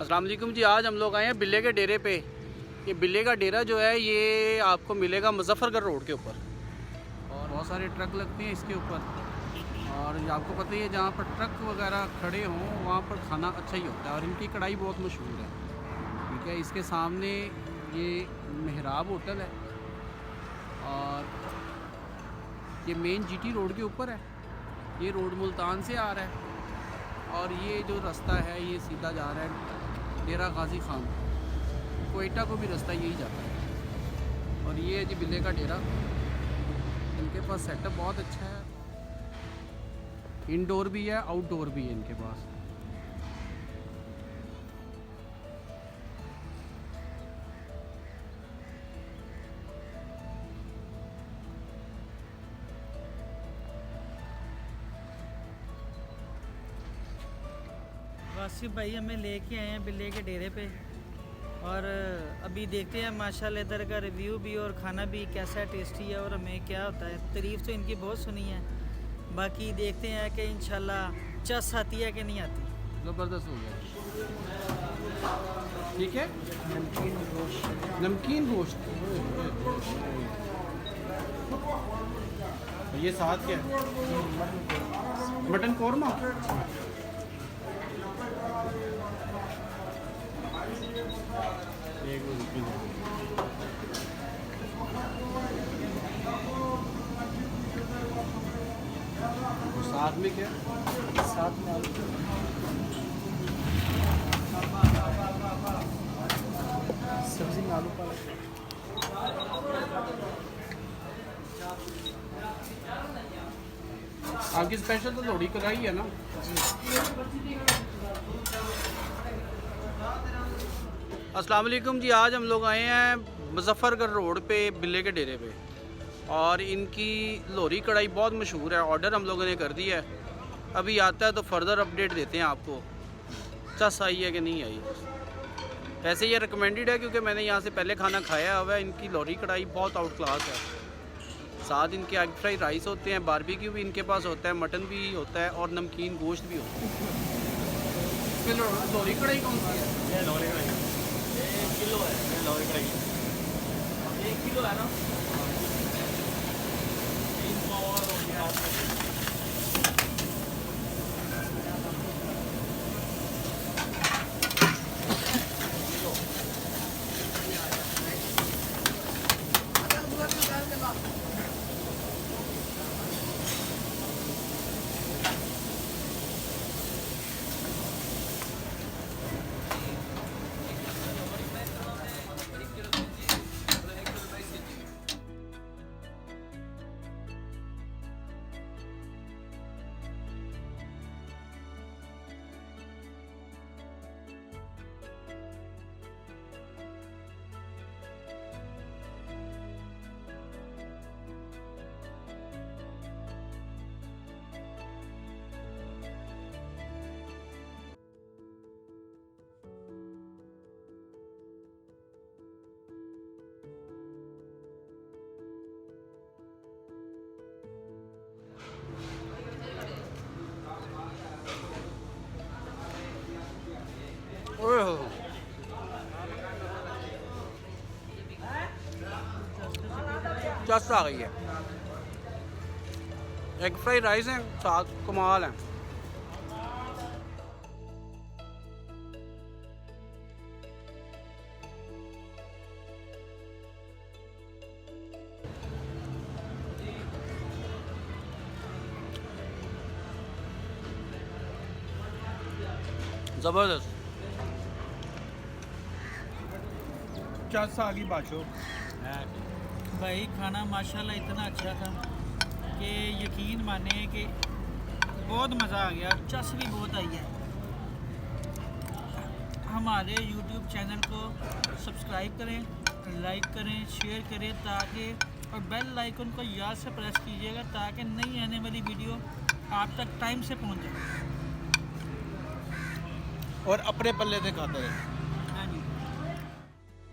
अस्सलाम वालेकुम जी। आज हम लोग आए हैं बिल्ले के डेरे पे। ये बिल्ले का डेरा जो है ये आपको मिलेगा मुजफ्फरगढ़ रोड के ऊपर और बहुत सारे ट्रक लगते हैं इसके ऊपर। और आपको पता ही है जहाँ पर ट्रक वगैरह खड़े हों वहाँ पर खाना अच्छा ही होता है और इनकी कढ़ाई बहुत मशहूर है। ठीक है, इसके सामने ये मेहराब होटल है और ये मेन जीटी रोड के ऊपर है। ये रोड मुल्तान से आ रहा है और ये जो रास्ता है ये सीधा जा रहा है डेरा गाजी खान, कोयटा को भी रास्ता यही जाता है। और ये है जी बिल्ले का डेरा। इनके पास सेटअप बहुत अच्छा है, इंडोर भी है आउटडोर भी है इनके पास। वासिफ भाई हमें लेके आए हैं बिल्ले के डेरे पे और अभी देखते हैं माशाल्लाह इधर का रिव्यू भी और खाना भी कैसा टेस्टी है और हमें क्या होता है। तारीफ़ तो इनकी बहुत सुनी है, बाकी देखते हैं कि इंशाल्लाह चस आती है कि नहीं आती। ज़बरदस्त हो गया। ठीक है, नमकीन गोश्त ये साथ क्या है? मटन कौरमा। साथ में क्या? साथ में आलू सब्जी में आलू पालक। आपकी स्पेशल तो लोड़ी कढ़ाई है ना जी। अस्सलाम वालेकुम जी। आज हम लोग आए हैं मुजफ्फरगढ़ रोड पे बिल्ले के डेरे पे और इनकी लोरी कढ़ाई बहुत मशहूर है। ऑर्डर हम लोगों ने कर दिया है, अभी आता है तो फर्दर अपडेट देते हैं आपको चस आई है कि नहीं आई। वैसे ये रिकमेंडेड है क्योंकि मैंने यहाँ से पहले खाना खाया हुआ है। इनकी लोरी कढ़ाई बहुत आउट क्लास है। साथ इनके एग फ्राई राइस होते हैं, बारबेक्यू भी इनके पास होता है, मटन भी होता है और नमकीन गोश्त भी होता है। लोरी कढ़ाई कौन सी है? ये लोरी कढ़ाई 1 किलो है। ये लोरी कढ़ाई 1 किलो है ना। चस आ गई है। एग फ्राई राइस हैं, साथ कमाल हैं। ज़बरदस्त चस आ गई बाचो। भाई खाना माशाल्लाह इतना अच्छा था कि यकीन माने कि बहुत मज़ा आ गया, चस भी बहुत आई है। हमारे YouTube चैनल को सब्सक्राइब करें, लाइक करें, शेयर करें ताकि और बेल आइकन को याद से प्रेस कीजिएगा ताकि नई आने वाली वीडियो आप तक टाइम से पहुंच जाए और अपने पल्ले से खाते रहे।